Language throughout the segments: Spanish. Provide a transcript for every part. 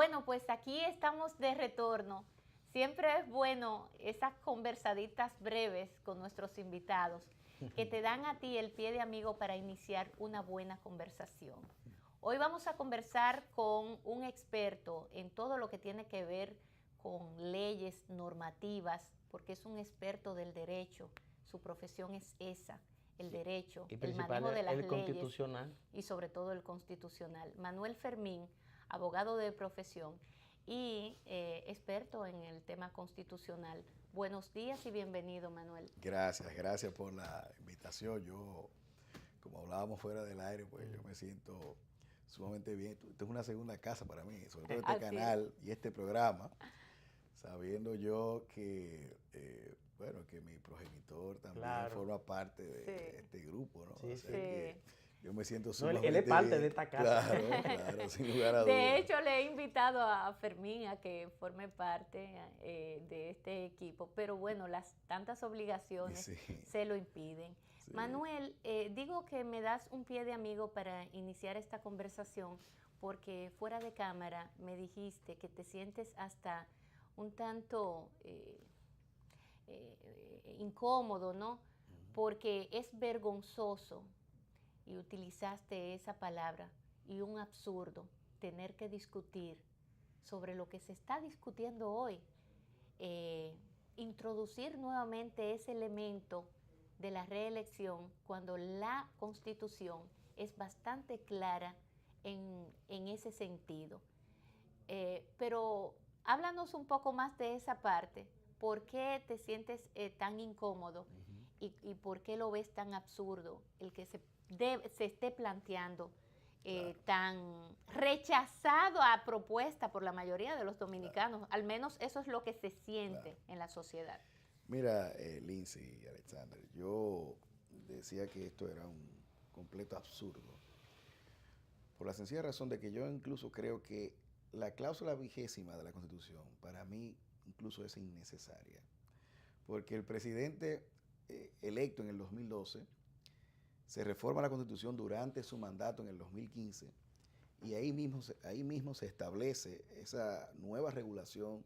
Bueno, pues aquí estamos de retorno. Siempre es bueno esas conversaditas breves con nuestros invitados que te dan a ti el pie de amigo para iniciar una buena conversación. Hoy vamos a conversar con un experto en todo lo que tiene que ver con leyes normativas, porque es un experto del derecho. Su profesión es esa, el derecho, el manejo de las leyes constitucional y sobre todo el constitucional. Manuel Fermín, abogado de profesión y experto en el tema constitucional. Buenos días y bienvenido, Manuel. Gracias por la invitación. Yo, como hablábamos fuera del aire, pues yo me siento sumamente bien. Esto es una segunda casa para mí, sobre todo este canal y este programa, sabiendo yo que, bueno, que mi progenitor también forma parte de este grupo, ¿no? Sí, o sea que yo me siento sumamente él es parte de esta casa. Claro, sin lugar a dudas. De hecho, le he invitado a Fermín a que forme parte de este equipo, pero bueno, las tantas obligaciones se lo impiden. Sí. Manuel, digo que me das un pie de amigo para iniciar esta conversación, porque fuera de cámara me dijiste que te sientes hasta un tanto incómodo, ¿no? Porque es vergonzoso, y utilizaste esa palabra, y un absurdo, tener que discutir sobre lo que se está discutiendo hoy, introducir nuevamente ese elemento de la reelección cuando la Constitución es bastante clara en ese sentido. Pero háblanos un poco más de esa parte. ¿Por qué te sientes tan incómodo y por qué lo ves tan absurdo el que se esté planteando tan rechazado a propuesta por la mayoría de los dominicanos? Al menos eso es lo que se siente en la sociedad. Mira, Lindsay y Alexander, yo decía que esto era un completo absurdo, por la sencilla razón de que yo incluso creo que la cláusula 20ª de la Constitución para mí incluso es innecesaria, porque el presidente electo en el 2012 se reforma la Constitución durante su mandato en el 2015 y ahí mismo se establece esa nueva regulación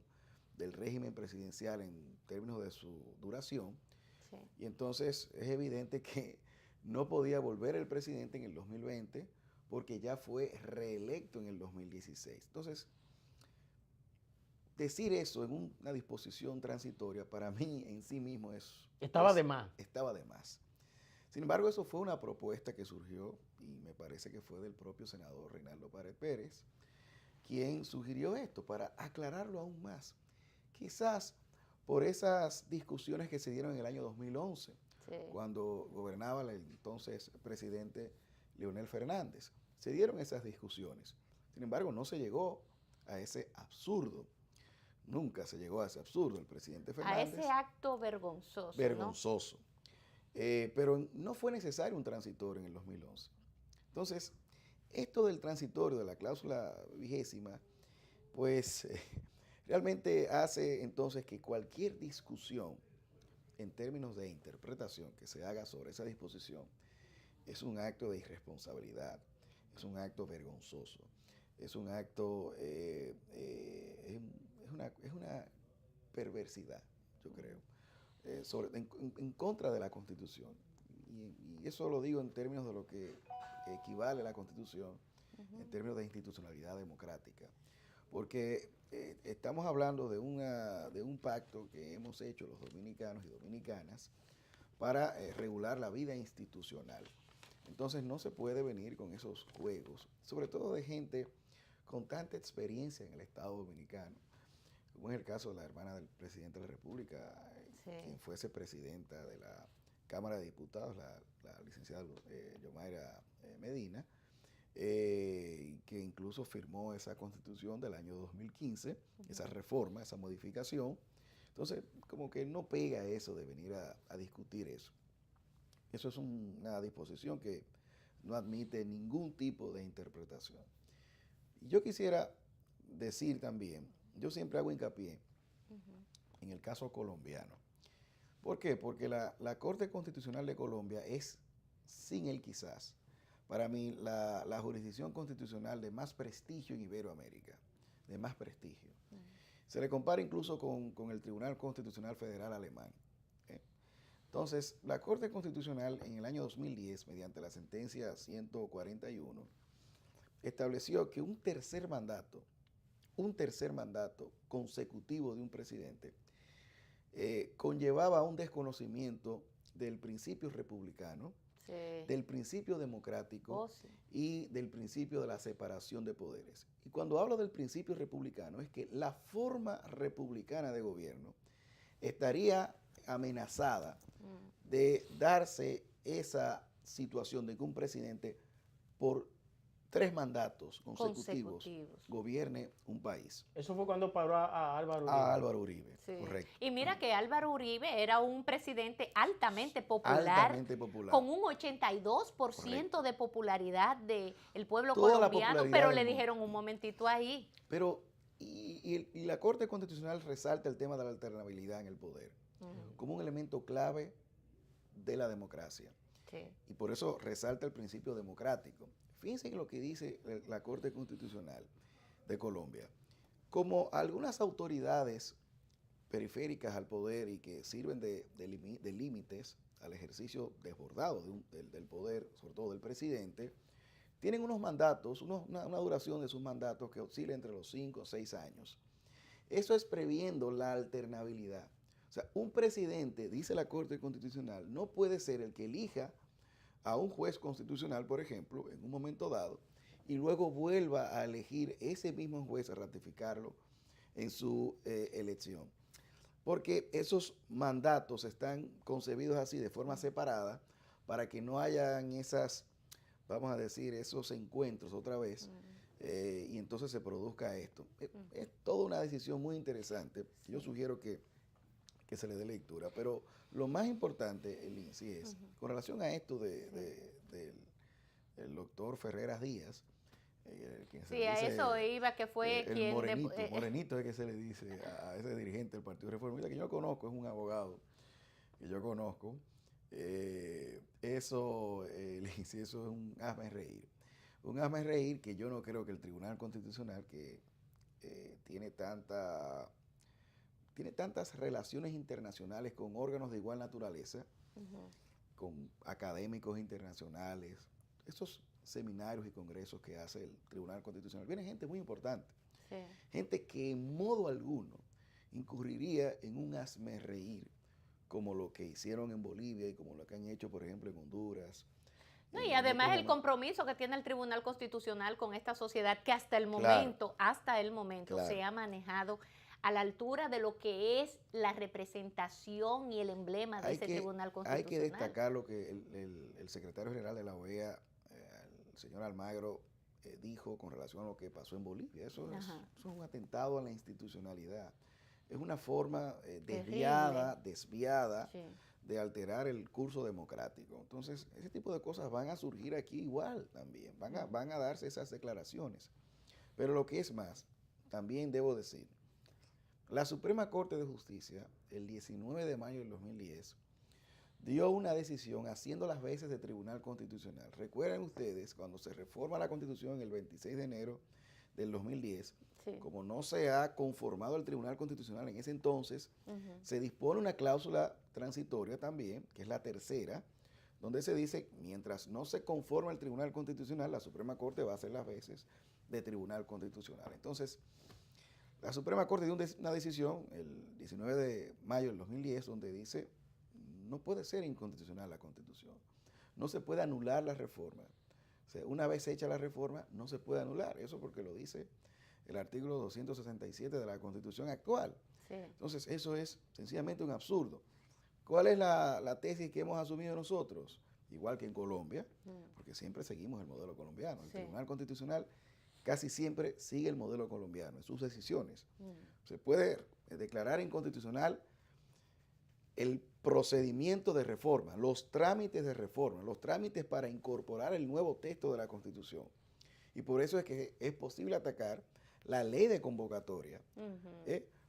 del régimen presidencial en términos de su duración. Sí. Y entonces es evidente que no podía volver el presidente en el 2020 porque ya fue reelecto en el 2016. Entonces, decir eso en una disposición transitoria para mí en sí mismo estaba de más. Estaba de más. Sin embargo, eso fue una propuesta que surgió y me parece que fue del propio senador Reinaldo Pared Pérez, quien sugirió esto para aclararlo aún más. Quizás por esas discusiones que se dieron en el año 2011, sí, cuando gobernaba el entonces presidente Leonel Fernández. Se dieron esas discusiones. Sin embargo, no se llegó a ese absurdo. Nunca se llegó a ese absurdo. El presidente Fernández. A ese acto vergonzoso. Vergonzoso. ¿No? Pero no fue necesario un transitorio en el 2011. Entonces, esto del transitorio, de la cláusula 20ª, pues realmente hace entonces que cualquier discusión en términos de interpretación que se haga sobre esa disposición es un acto de irresponsabilidad, es un acto vergonzoso, es un acto, es una perversidad, yo creo. En contra de la Constitución. Y eso lo digo en términos de lo que equivale a la Constitución, en términos de institucionalidad democrática. Porque estamos hablando de un pacto que hemos hecho los dominicanos y dominicanas para regular la vida institucional. Entonces no se puede venir con esos juegos, sobre todo de gente con tanta experiencia en el Estado Dominicano, como es el caso de la hermana del presidente de la República, sí, quien fuese presidenta de la Cámara de Diputados, la licenciada Yomaira Medina, que incluso firmó esa constitución del año 2015, esa reforma, esa modificación. Entonces, como que no pega eso de venir a discutir eso. Eso es una disposición que no admite ningún tipo de interpretación. Y yo quisiera decir también, yo siempre hago hincapié en el caso colombiano. ¿Por qué? Porque la Corte Constitucional de Colombia es, sin él quizás, para mí la jurisdicción constitucional de más prestigio en Iberoamérica. de más prestigio. Se le compara incluso con el Tribunal Constitucional Federal alemán. Entonces, la Corte Constitucional en el año 2010, mediante la sentencia 141, estableció que un tercer mandato consecutivo de un presidente conllevaba un desconocimiento del principio republicano, Sí. del principio democrático Oh, sí. y del principio de la separación de poderes. Y cuando hablo del principio republicano es que la forma republicana de gobierno estaría amenazada de darse esa situación de que un presidente por 3 mandatos consecutivos gobierne un país. Eso fue cuando paró a Álvaro Uribe. A Álvaro Uribe, Sí. correcto. Y mira que Álvaro Uribe era un presidente altamente popular, Altamente popular. con un 82% de popularidad del pueblo Toda la colombiano, popularidad pero del le mundo. dijeron un momentito ahí. Pero, y la Corte Constitucional resalta el tema de la alternabilidad en el poder como un elemento clave de la democracia. Sí. Y por eso resalta el principio democrático. Fíjense en lo que dice la Corte Constitucional de Colombia. Como algunas autoridades periféricas al poder y que sirven de límites al ejercicio desbordado del poder, sobre todo del presidente, tienen unos mandatos, una duración de sus mandatos que oscila entre los 5 o 6 años. Eso es previendo la alternabilidad. O sea, un presidente, dice la Corte Constitucional, no puede ser el que elija a un juez constitucional, por ejemplo, en un momento dado, y luego vuelva a elegir ese mismo juez, a ratificarlo en su elección. Porque esos mandatos están concebidos así, de forma separada, para que no hayan esas, vamos a decir, esos encuentros otra vez, y entonces se produzca esto. Es toda una decisión muy interesante. Yo sugiero que se le dé lectura, pero lo más importante, Lindsay, es, con relación a esto del doctor Ferreras Díaz, Sí, a eso iba, que fue el morenito es que se le dice a ese dirigente del Partido Reformista, que yo conozco, es un abogado que yo conozco. Eso es un hazme reír. Un hazme reír que yo no creo que el Tribunal Constitucional, que tiene tantas relaciones internacionales con órganos de igual naturaleza, con académicos internacionales, esos seminarios y congresos que hace el Tribunal Constitucional, viene gente muy importante, sí, gente que en modo alguno incurriría en un hazmerreír como lo que hicieron en Bolivia y como lo que han hecho, por ejemplo, en Honduras. No, y además el compromiso que tiene el Tribunal Constitucional con esta sociedad que hasta el momento, claro, se ha manejado a la altura de lo que es la representación y el emblema de ese Tribunal Constitucional. Hay que destacar lo que el secretario general de la OEA, el señor Almagro, dijo con relación a lo que pasó en Bolivia. Eso es un atentado a la institucionalidad. Es una forma desviada sí, de alterar el curso democrático. Entonces, ese tipo de cosas van a surgir aquí igual también. Van a darse esas declaraciones. Pero lo que es más, también debo decir, la Suprema Corte de Justicia, el 19 de mayo del 2010, dio una decisión haciendo las veces de Tribunal Constitucional. Recuerden ustedes, cuando se reforma la Constitución el 26 de enero del 2010, sí, como no se ha conformado el Tribunal Constitucional en ese entonces, se dispone una cláusula transitoria también, que es la tercera, donde se dice, mientras no se conforma el Tribunal Constitucional, la Suprema Corte va a hacer las veces de Tribunal Constitucional. Entonces, la Suprema Corte dio una decisión el 19 de mayo del 2010 donde dice, no puede ser inconstitucional la Constitución, no se puede anular la reforma. O sea, una vez hecha la reforma, no se puede anular, eso porque lo dice el artículo 267 de la Constitución actual. Sí. Entonces, eso es sencillamente un absurdo. ¿Cuál es la tesis que hemos asumido nosotros? Igual que en Colombia, porque siempre seguimos el modelo colombiano. El Tribunal Constitucional casi siempre sigue el modelo colombiano en sus decisiones. Se puede declarar inconstitucional el procedimiento de reforma, los trámites de reforma, los trámites para incorporar el nuevo texto de la Constitución. Y por eso es que es posible atacar la ley de convocatoria,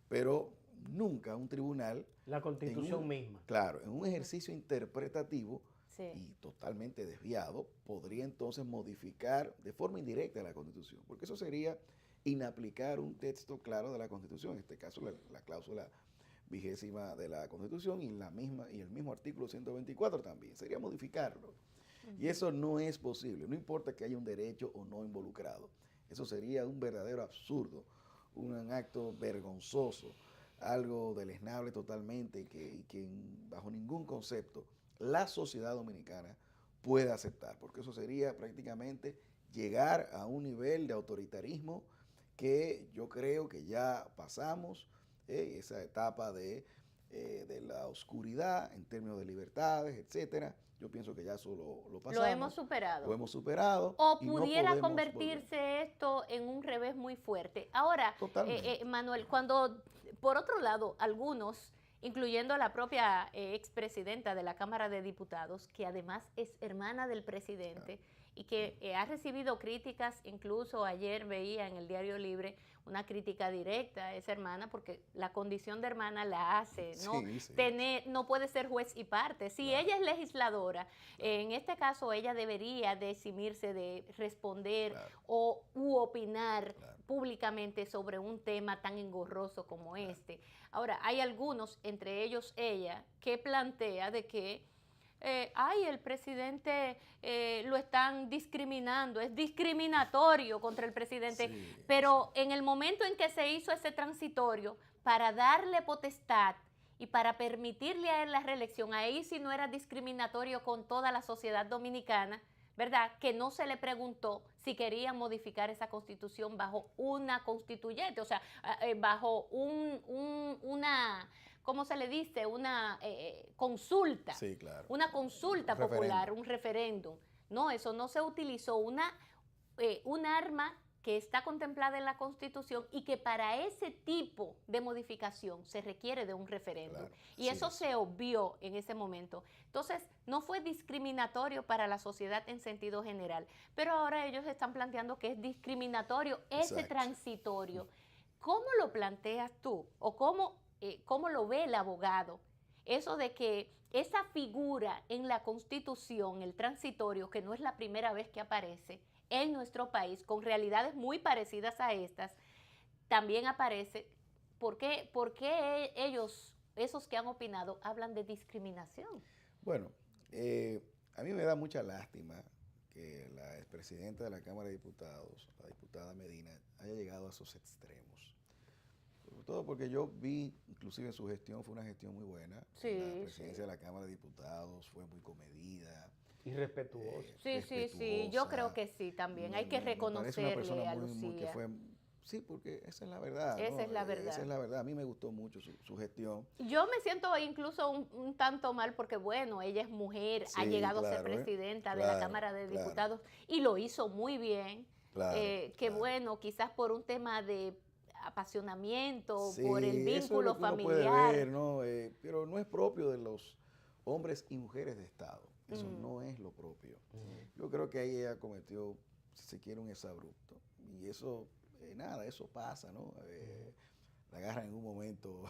pero nunca un tribunal... La Constitución misma. Claro, en un ejercicio interpretativo y totalmente desviado, podría entonces modificar de forma indirecta la Constitución, porque eso sería inaplicar un texto claro de la Constitución, en este caso la cláusula 20ª de la Constitución y el mismo artículo 124 también, sería modificarlo. Y eso no es posible, no importa que haya un derecho o no involucrado. Eso sería un verdadero absurdo, un acto vergonzoso, algo deleznable totalmente y que bajo ningún concepto la sociedad dominicana puede aceptar, porque eso sería prácticamente llegar a un nivel de autoritarismo que yo creo que ya pasamos, esa etapa de la oscuridad en términos de libertades, etcétera. Yo pienso que ya eso lo pasamos. Lo hemos superado. Lo hemos superado. O y pudiera no convertirse volver. esto en un revés muy fuerte. Ahora, Manuel, cuando, por otro lado, algunos, incluyendo la propia expresidenta de la Cámara de Diputados, que además es hermana del presidente, y que ha recibido críticas, incluso ayer veía en el Diario Libre una crítica directa a esa hermana, porque la condición de hermana la hace, ¿no? No puede ser juez y parte. Si ella es legisladora, en este caso ella debería de eximirse de responder u opinar públicamente sobre un tema tan engorroso como este. Ahora, hay algunos, entre ellos ella, que plantea de que el presidente lo están discriminando, es discriminatorio contra el presidente, pero en el momento en que se hizo ese transitorio para darle potestad y para permitirle a él la reelección, ahí sí no era discriminatorio con toda la sociedad dominicana, ¿verdad? Que no se le preguntó si querían modificar esa constitución bajo una constituyente, o sea, bajo una... ¿cómo se le dice? Una consulta, una consulta popular, un referéndum. No, eso no se utilizó, un arma que está contemplada en la Constitución y que para ese tipo de modificación se requiere de un referéndum. Y eso se obvió en ese momento. Entonces, no fue discriminatorio para la sociedad en sentido general, pero ahora ellos están planteando que es discriminatorio ese transitorio. ¿Cómo lo planteas tú? ¿O cómo lo ve el abogado? Eso de que esa figura en la Constitución, el transitorio, que no es la primera vez que aparece en nuestro país, con realidades muy parecidas a estas, también aparece. ¿Por qué ellos, esos que han opinado, hablan de discriminación? Bueno, a mí me da mucha lástima que la expresidenta de la Cámara de Diputados, la diputada Medina, haya llegado a esos extremos. Sobre todo porque yo vi, inclusive su gestión fue una gestión muy buena. La presidencia de la Cámara de Diputados fue muy comedida. Y respetuosa. Sí, yo creo que sí también. Hay que reconocerle a Lucía. Sí, porque esa es la verdad. Esa es la verdad. Esa es la verdad. A mí me gustó mucho su gestión. Yo me siento incluso un tanto mal porque, bueno, ella es mujer, ha llegado a ser presidenta de la Cámara de Diputados y lo hizo muy bien. Bueno, quizás por un tema de apasionamiento, por el vínculo familiar. Uno puede ver, ¿no? Pero no es propio de los hombres y mujeres de Estado. Eso no es lo propio. Yo creo que ahí ella cometió, si se quiere, un exabrupto. Y eso, eso pasa, ¿no? La agarran en un momento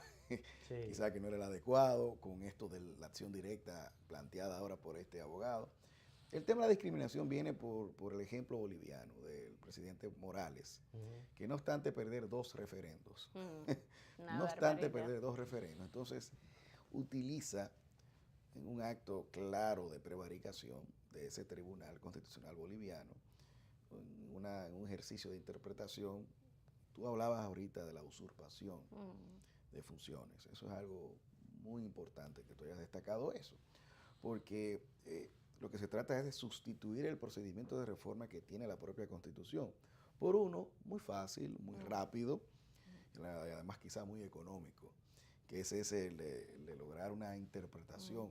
quizá que no era el adecuado, con esto de la acción directa planteada ahora por este abogado. El tema de la discriminación viene por el ejemplo boliviano del presidente Morales, que no obstante perder 2 referendos, entonces utiliza en un acto claro de prevaricación de ese Tribunal Constitucional Boliviano, un ejercicio de interpretación. Tú hablabas ahorita de la usurpación de funciones. Eso es algo muy importante que tú hayas destacado eso, porque lo que se trata es de sustituir el procedimiento de reforma que tiene la propia Constitución por uno muy fácil, muy rápido, y además quizá muy económico, que es ese de lograr una interpretación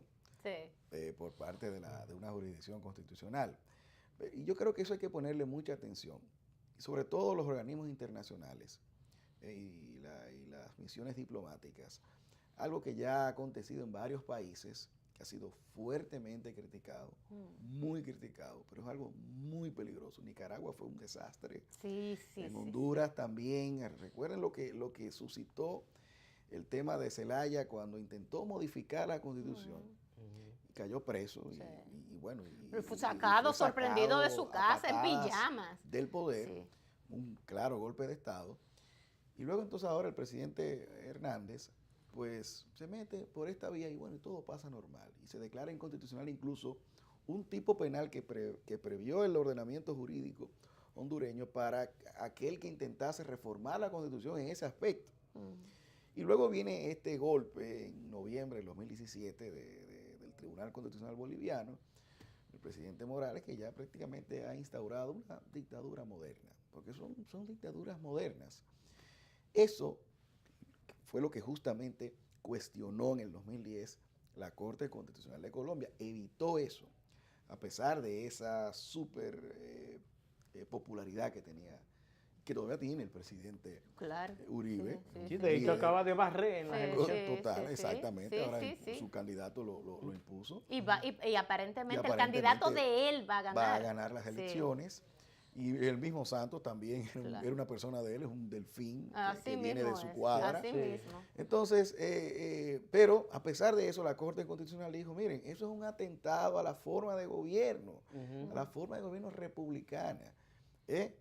por parte de una jurisdicción constitucional. Y yo creo que eso hay que ponerle mucha atención, y sobre todo los organismos internacionales y las misiones diplomáticas, algo que ya ha acontecido en varios países, que ha sido fuertemente criticado, muy criticado, pero es algo muy peligroso. Nicaragua fue un desastre. En Honduras también. Recuerden lo que suscitó el tema de Zelaya cuando intentó modificar la Constitución. Y cayó preso. Y bueno. Fue sacado, sorprendido de su casa en pijamas. Del poder. un claro golpe de Estado. Y luego entonces ahora el presidente Hernández pues se mete por esta vía y bueno, y todo pasa normal. Y se declara inconstitucional incluso un tipo penal que previó el ordenamiento jurídico hondureño para aquel que intentase reformar la Constitución en ese aspecto. Y luego viene este golpe en noviembre del 2017 del Tribunal Constitucional Boliviano, el presidente Morales, que ya prácticamente ha instaurado una dictadura moderna, porque son dictaduras modernas. Eso fue lo que justamente cuestionó en el 2010 la Corte Constitucional de Colombia. Evitó eso, a pesar de esa súper popularidad que tenía, que todavía tiene el presidente Uribe. Sí, de hecho acaba de barrer en las elecciones. Total, exactamente. Ahora su candidato lo impuso. Y aparentemente el candidato de él va a ganar. Va a ganar las elecciones. Y el mismo Santos también era una persona de él, es un delfín que viene de su cuadra. Así mismo. Entonces, pero a pesar de eso, la Corte Constitucional dijo, miren, eso es un atentado a la forma de gobierno, a la forma de gobierno republicana.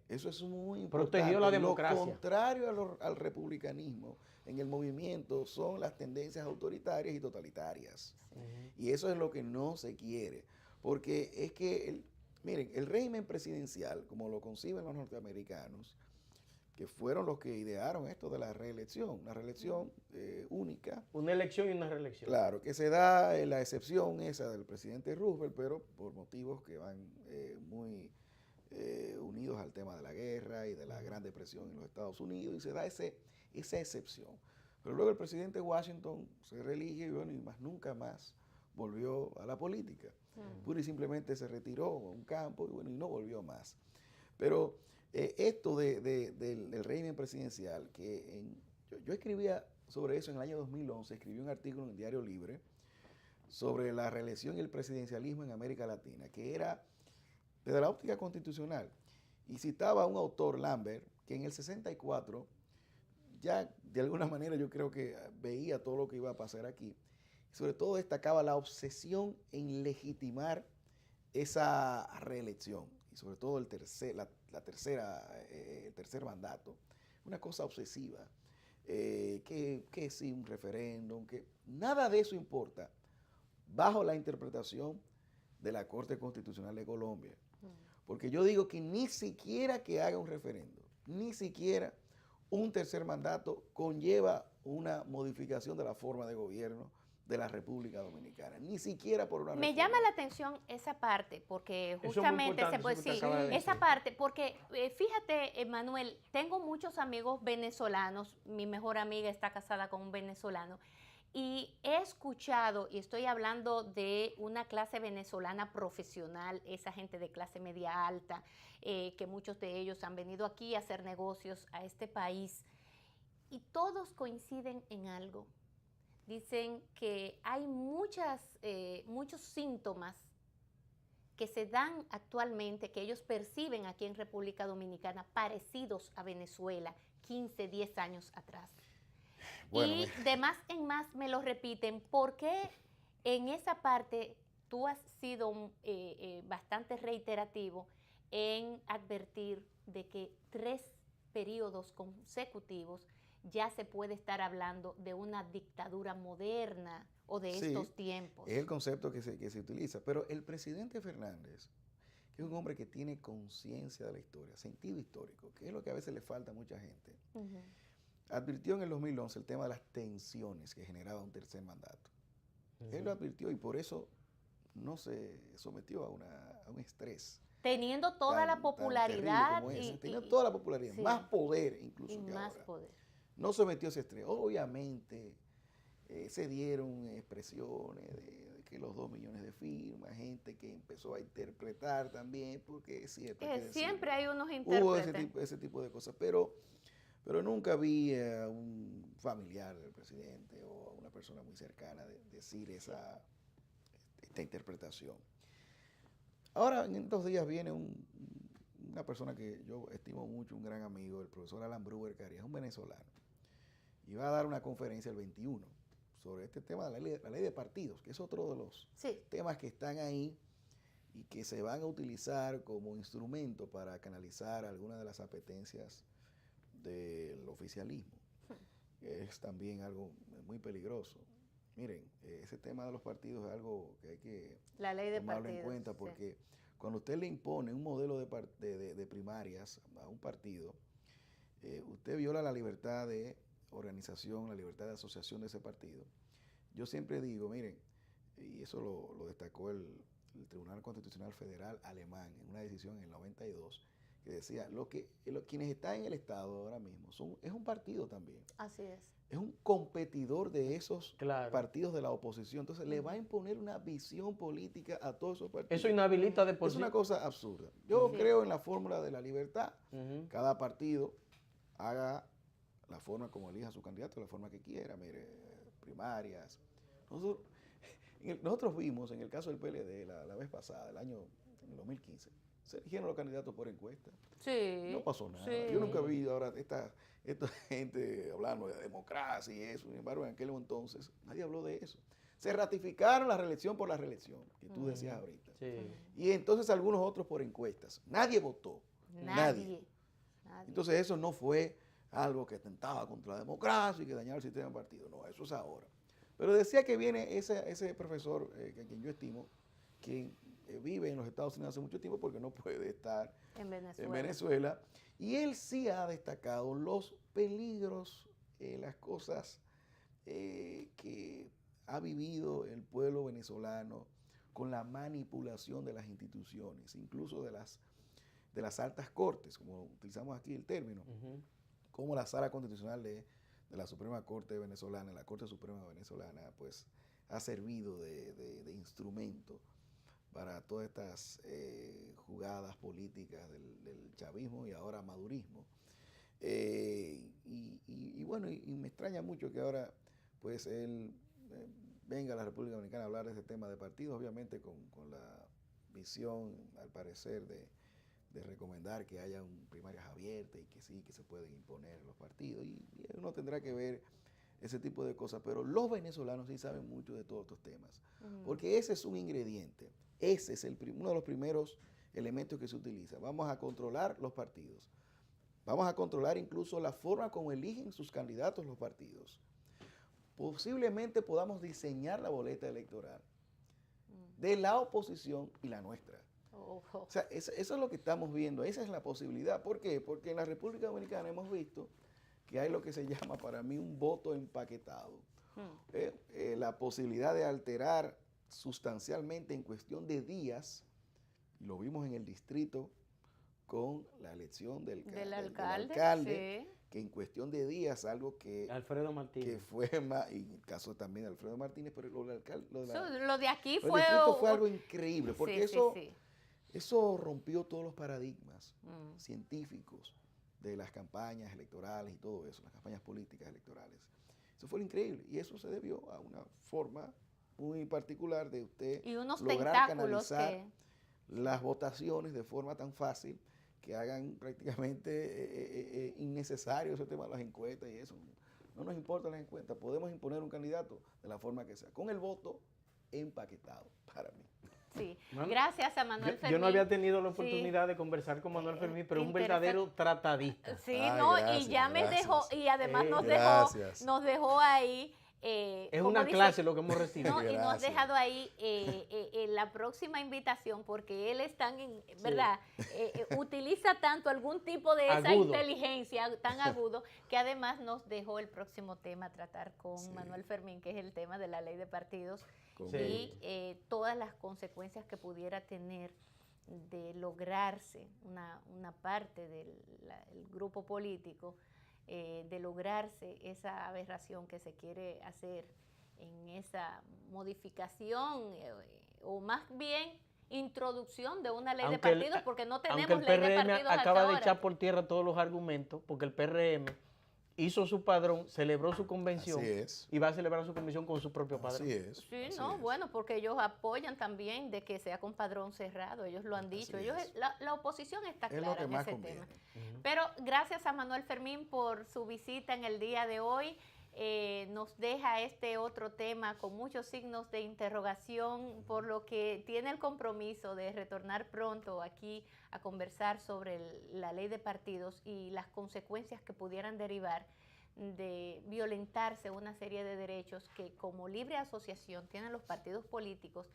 Eso es muy importante. Protegió la democracia. Lo contrario al republicanismo en el movimiento son las tendencias autoritarias y totalitarias. Y eso es lo que no se quiere, porque es que miren, el régimen presidencial, como lo conciben los norteamericanos, que fueron los que idearon esto de la reelección, una reelección única. Una elección y una reelección. Claro, que se da la excepción esa del presidente Roosevelt, pero por motivos que van muy unidos al tema de la guerra y de la Gran Depresión en los Estados Unidos, y se da esa excepción. Pero luego el presidente Washington se reelige y bueno, y más nunca más volvió a la política. Pura y simplemente se retiró a un campo y bueno, y no volvió más. Pero esto del régimen presidencial, yo escribía sobre eso en el año 2011, escribí un artículo en el Diario Libre sobre la reelección y el presidencialismo en América Latina, que era desde la óptica constitucional. Y citaba a un autor, Lambert, que en el 64 ya de alguna manera yo creo que veía todo lo que iba a pasar aquí. Sobre todo destacaba la obsesión en legitimar esa reelección y sobre todo el tercer mandato. Una cosa obsesiva, que sí, un referéndum, que nada de eso importa bajo la interpretación de la Corte Constitucional de Colombia. Porque yo digo que ni siquiera que haga un referéndum, ni siquiera un tercer mandato conlleva una modificación de la forma de gobierno de la República Dominicana, ni siquiera por una Me reforma. llama la atención esa parte, porque justamente se puede decir esa parte, porque fíjate, Manuel, tengo muchos amigos venezolanos, mi mejor amiga está casada con un venezolano, y he escuchado, y estoy hablando de una clase venezolana profesional, esa gente de clase media alta, que muchos de ellos han venido aquí a hacer negocios a este país, y todos coinciden en algo. Dicen que hay muchos síntomas que se dan actualmente, que ellos perciben aquí en República Dominicana, parecidos a Venezuela 15, 10 años atrás. Bueno, y de más en más me lo repiten, porque en esa parte tú has sido bastante reiterativo en advertir de que 3 periodos consecutivos ya se puede estar hablando de una dictadura moderna o de estos tiempos. Es el concepto que se utiliza. Pero el presidente Fernández, que es un hombre que tiene conciencia de la historia, sentido histórico, que es lo que a veces le falta a mucha gente, advirtió en el 2011 el tema de las tensiones que generaba un tercer mandato. Él lo advirtió y por eso no se sometió a un estrés. Teniendo toda la popularidad. Teniendo toda la popularidad, más poder incluso. Y más poder. No sometió ese estrés. Obviamente se dieron expresiones de que los 2 millones de firmas, gente que empezó a interpretar también, porque es cierto. Siempre hay unos intérpretes. Hubo ese tipo de cosas, pero nunca vi a un familiar del presidente o a una persona muy cercana decir esta interpretación. Ahora, en estos días viene una persona que yo estimo mucho, un gran amigo, el profesor Alan Brewer Carías, un venezolano, y va a dar una conferencia el 21 sobre este tema de la ley de partidos, que es otro de los temas que están ahí y que se van a utilizar como instrumento para canalizar algunas de las apetencias del oficialismo. Es también algo muy peligroso. Miren, ese tema de los partidos es algo que hay que tomarlo en cuenta, porque cuando usted le impone un modelo de primarias a un partido, usted viola la libertad de organización, la libertad de asociación de ese partido. Yo siempre digo, miren, y eso lo destacó el Tribunal Constitucional Federal alemán en una decisión en el 92, que decía, quienes están en el Estado ahora mismo es un partido también. Así es. Es un competidor de esos partidos de la oposición. Entonces le va a imponer una visión política a todos esos partidos. Eso inhabilita de por sí. Es una cosa absurda. Yo creo en la fórmula de la libertad. Cada partido haga la forma como elija a su candidato, la forma que quiera, mire, primarias. Nosotros vimos en el caso del PLD la vez pasada, en el 2015, se eligieron los candidatos por encuesta. Sí. No pasó nada. Sí. Yo nunca vi ahora esta gente hablando de democracia y eso. Sin embargo, en aquel entonces nadie habló de eso. Se ratificaron la reelección por la reelección, que tú decías ahorita. Sí. Y entonces algunos otros por encuestas. Nadie votó. Nadie. Entonces eso no fue algo que atentaba contra la democracia y que dañaba el sistema de partido. No, eso es ahora. Pero decía que viene ese profesor, a quien yo estimo, quien vive en los Estados Unidos hace mucho tiempo porque no puede estar en Venezuela. Y él sí ha destacado los peligros, las cosas que ha vivido el pueblo venezolano con la manipulación de las instituciones, incluso de las altas cortes, como utilizamos aquí el término, como la Sala Constitucional de la Suprema Corte venezolana, la Corte Suprema venezolana, pues ha servido de instrumento para todas estas jugadas políticas del chavismo y ahora madurismo. Y bueno, me extraña mucho que ahora pues él venga a la República Dominicana a hablar de este tema de partidos, obviamente con la visión, al parecer, de recomendar que haya primarias abiertas y que sí, que se pueden imponer los partidos. Y uno tendrá que ver ese tipo de cosas, pero los venezolanos sí saben mucho de todos estos temas, porque ese es un ingrediente. Ese es uno de los primeros elementos que se utiliza. Vamos a controlar los partidos. Vamos a controlar incluso la forma como eligen sus candidatos los partidos. Posiblemente podamos diseñar la boleta electoral de la oposición y la nuestra. O sea, eso es lo que estamos viendo. Esa es la posibilidad. ¿Por qué? Porque en la República Dominicana hemos visto que hay lo que se llama para mí un voto empaquetado. La posibilidad de alterar sustancialmente en cuestión de días, lo vimos en el distrito con la elección del alcalde, sí, que en cuestión de días, algo que Alfredo Martínez, que fue más, y en el caso también de Alfredo Martínez, pero lo de aquí fue algo increíble, porque eso rompió todos los paradigmas científicos de las campañas electorales y todo eso, las campañas políticas electorales. Eso fue increíble y eso se debió a una forma muy particular de usted y unos lograr canalizar las votaciones de forma tan fácil que hagan prácticamente innecesario ese tema de las encuestas y eso. No nos importan las encuestas, podemos imponer un candidato de la forma que sea, con el voto empaquetado, para mí. Sí, gracias a Manuel Fermín. Yo no había tenido la oportunidad de conversar con Manuel Fermín, pero es un verdadero tratadista. Sí, gracias, y ya me dejó, y además nos dejó ahí. Es una clase lo que hemos recibido. Y nos ha dejado ahí la próxima invitación, porque él es tan, ¿verdad? Utiliza tanto algún tipo de esa inteligencia tan agudo, que además nos dejó el próximo tema a tratar con Manuel Fermín, que es el tema de la ley de partidos y todas las consecuencias que pudiera tener de lograrse una parte del grupo político, de lograrse esa aberración que se quiere hacer en esa modificación o más bien introducción de una ley de partidos, porque no tenemos ley de partidos. Aunque el PRM acaba de echar por tierra todos los argumentos, porque el PRM hizo su padrón, celebró su convención y va a celebrar su convención con su propio padrón. Así es. Sí, bueno, porque ellos apoyan también de que sea con padrón cerrado, ellos lo han dicho. La oposición está clara en ese tema. Pero gracias a Manuel Fermín por su visita en el día de hoy. nos deja este otro tema con muchos signos de interrogación, por lo que tiene el compromiso de retornar pronto aquí a conversar sobre la ley de partidos y las consecuencias que pudieran derivar de violentarse una serie de derechos que como libre asociación tienen los partidos políticos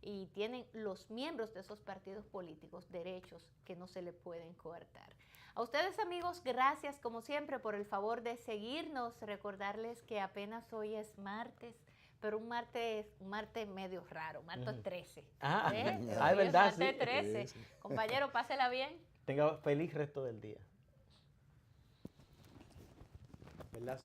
y tienen los miembros de esos partidos políticos derechos que no se le pueden coartar. A ustedes, amigos, gracias como siempre por el favor de seguirnos. Recordarles que apenas hoy es martes, pero un martes medio raro, martes 13. Es verdad, sí. Martes 13. Sí. Compañero, pásela bien. Tenga feliz resto del día. ¿Verdad?